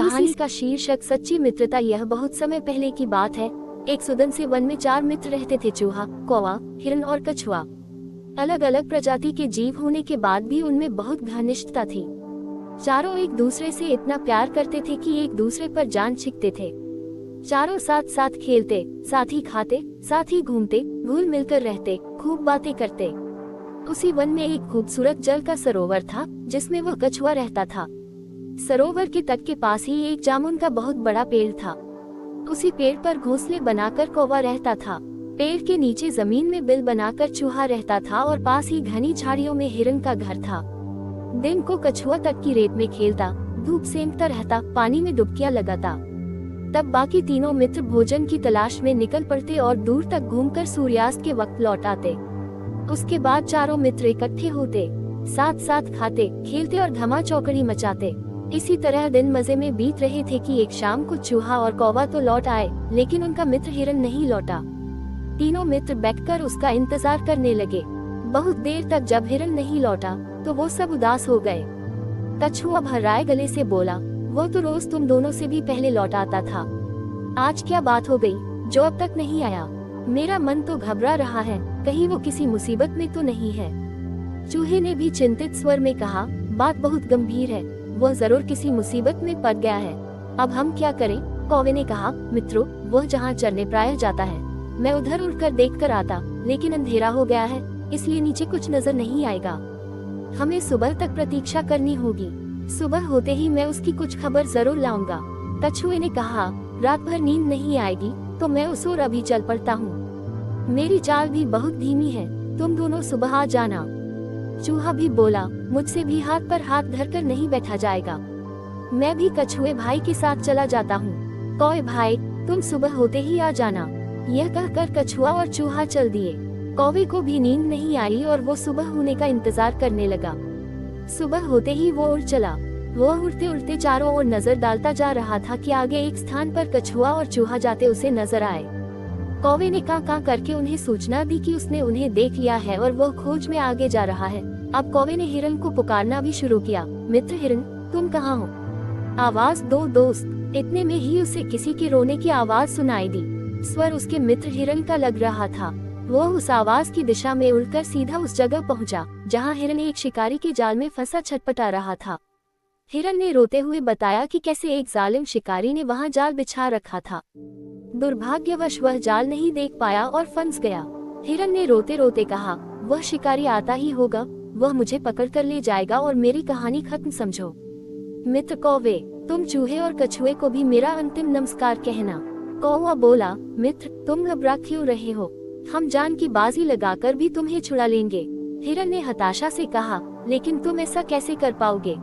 कहानी का शीर्षक सच्ची मित्रता। यह बहुत समय पहले की बात है। एक सुदन से वन में 4 मित्र रहते थे, चूहा, कौवा, हिरन और कछुआ। अलग अलग प्रजाति के जीव होने के बाद भी उनमें बहुत घनिष्ठता थी। चारों एक दूसरे से इतना प्यार करते थे कि एक दूसरे पर जान छिकते थे। चारों साथ साथ खेलते, साथ ही खाते, साथ ही घूमते, घुल मिलकर रहते, खूब बातें करते। उसी वन में एक खूबसूरत जल का सरोवर था जिसमें वह कछुआ रहता था। सरोवर के तट के पास ही एक जामुन का बहुत बड़ा पेड़ था। उसी पेड़ पर घोंसले बनाकर कौवा रहता था। पेड़ के नीचे जमीन में बिल बनाकर चूहा रहता था और पास ही घनी झाड़ियों में हिरन का घर था। दिन को कछुआ तट की रेत में खेलता, धूप सेंकता रहता, पानी में डुबकियां लगाता। तब बाकी तीनों मित्र भोजन की तलाश में निकल पड़ते और दूर तक घूमकर सूर्यास्त के वक्त लौट आते। उसके बाद चारों मित्र इकट्ठे होते, साथ साथ खाते, खेलते और धमा चौकड़ी मचाते। इसी तरह दिन मजे में बीत रहे थे कि एक शाम को चूहा और कौवा तो लौट आए, लेकिन उनका मित्र हिरन नहीं लौटा। तीनों मित्र बैठकर उसका इंतजार करने लगे। बहुत देर तक जब हिरन नहीं लौटा तो वो सब उदास हो गए। कछुआ भर्राए गले से बोला, वो तो रोज तुम दोनों से भी पहले लौट आता था। आज क्या बात हो गई जो अब तक नहीं आया? मेरा मन तो घबरा रहा है, कहीं वो किसी मुसीबत में तो नहीं है। चूहे ने भी चिंतित स्वर में कहा, बात बहुत गंभीर है, वह जरूर किसी मुसीबत में पड़ गया है। अब हम क्या करें? कौवे ने कहा, मित्रों, वह जहाँ चरने प्रायः जाता है, मैं उधर उड़कर देख कर आता, लेकिन अंधेरा हो गया है, इसलिए नीचे कुछ नजर नहीं आएगा। हमें सुबह तक प्रतीक्षा करनी होगी। सुबह होते ही मैं उसकी कुछ खबर जरूर लाऊंगा। कछुए ने कहा, रात भर नींद नहीं आएगी तो मैं उस ओर अभी चल पड़ता हूँ। मेरी चाल भी बहुत धीमी है, तुम दोनों सुबह आ जाना। चूहा भी बोला, मुझसे भी हाथ पर हाथ धरकर नहीं बैठा जाएगा, मैं भी कछुए भाई के साथ चला जाता हूँ। कौवे भाई, तुम सुबह होते ही आ जाना। यह कहकर कछुआ और चूहा चल दिए। कौवे को भी नींद नहीं आई और वो सुबह होने का इंतजार करने लगा। सुबह होते ही वो उड़ चला। वह उड़ते उड़ते चारों ओर नजर डालता जा रहा था कि आगे एक स्थान पर कछुआ और चूहा जाते उसे नजर आए। कौवे ने कां करके उन्हें सूचना दी कि उसने उन्हें देख लिया है और वह खोज में आगे जा रहा है। अब कौवे ने हिरन को पुकारना भी शुरू किया, मित्र हिरन, तुम कहाँ हो? आवाज दो दोस्त। इतने में ही उसे किसी के रोने की आवाज सुनाई दी। स्वर उसके मित्र हिरन का लग रहा था। वह उस आवाज की दिशा में उड़कर सीधा उस जगह पहुंचा जहां हिरन एक शिकारी के जाल में फंसा छटपटा रहा था। हिरन ने रोते हुए बताया कि कैसे एक जालिम शिकारी ने वहां जाल बिछा रखा था। दुर्भाग्यवश वह जाल नहीं देख पाया और फंस गया। हिरन ने रोते रोते कहा, वह शिकारी आता ही होगा, वह मुझे पकड़ कर ले जाएगा और मेरी कहानी खत्म समझो। मित्र कौवे, तुम चूहे और कछुए को भी मेरा अंतिम नमस्कार कहना। कौवा बोला, मित्र, तुम घबरा क्यों रहे हो? हम जान की बाजी लगाकर भी तुम्हें छुड़ा लेंगे। हिरन ने हताशा से कहा, लेकिन तुम ऐसा कैसे कर पाओगे?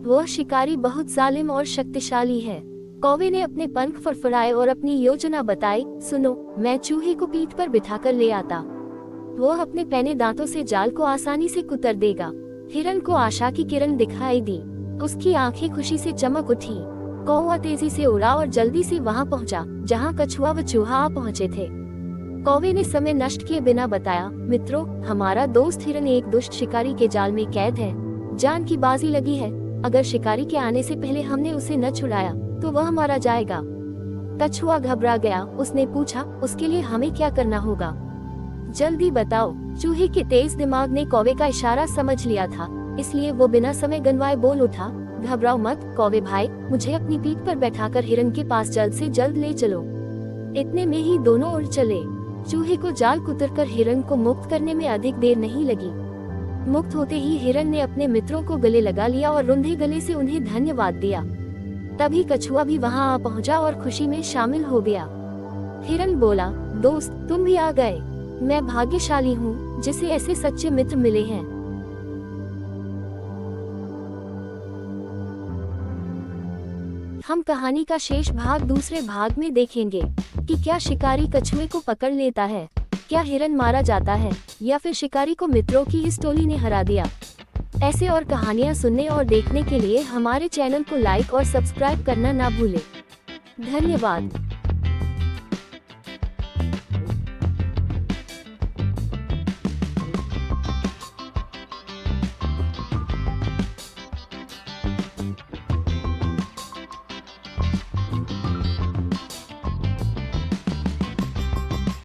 वह शिकारी बहुत जालिम और शक्तिशाली है। कौवे ने अपने पंख फड़फड़ाए और अपनी योजना बताई, सुनो, मैं चूहे को पीठ पर बिठाकर ले आता। वह अपने पैने दांतों से जाल को आसानी से कुतर देगा। हिरन को आशा की किरण दिखाई दी। उसकी आंखें खुशी से चमक उठी। कौवा तेजी से उड़ा और जल्दी से वहां पहुंचा जहां कछुआ व चूहा आ पहुंचे थे। कौवे ने समय नष्ट किए बिना बताया, मित्रों, हमारा दोस्त हिरन एक दुष्ट शिकारी के जाल में कैद है। जान की बाजी लगी है। अगर शिकारी के आने से पहले हमने उसे न छुड़ाया तो वह मारा जाएगा। कछुआ घबरा गया। उसने पूछा, उसके लिए हमें क्या करना होगा? जल्दी बताओ। चूहे के तेज दिमाग ने कौवे का इशारा समझ लिया था, इसलिए वो बिना समय गंवाए बोल उठा, घबराओ मत कौवे भाई, मुझे अपनी पीठ पर बैठाकर हिरन के पास जल्द से जल्द ले चलो। इतने में ही दोनों उड़ चले। चूहे को जाल कुतरकर हिरन को मुक्त करने में अधिक देर नहीं लगी। मुक्त होते ही हिरन ने अपने मित्रों को गले लगा लिया और रुंधे गले से उन्हें धन्यवाद दिया। तभी कछुआ भी वहां आ पहुंचा और खुशी में शामिल हो गया। हिरन बोला, दोस्त, तुम भी आ गए। मैं भाग्यशाली हूँ जिसे ऐसे सच्चे मित्र मिले हैं। हम कहानी का शेष भाग दूसरे भाग में देखेंगे कि क्या शिकारी कछुए को पकड़ लेता है, क्या हिरन मारा जाता है, या फिर शिकारी को मित्रों की इस टोली ने हरा दिया। ऐसे और कहानियाँ सुनने और देखने के लिए हमारे चैनल को लाइक और सब्सक्राइब करना ना भूलें। धन्यवाद।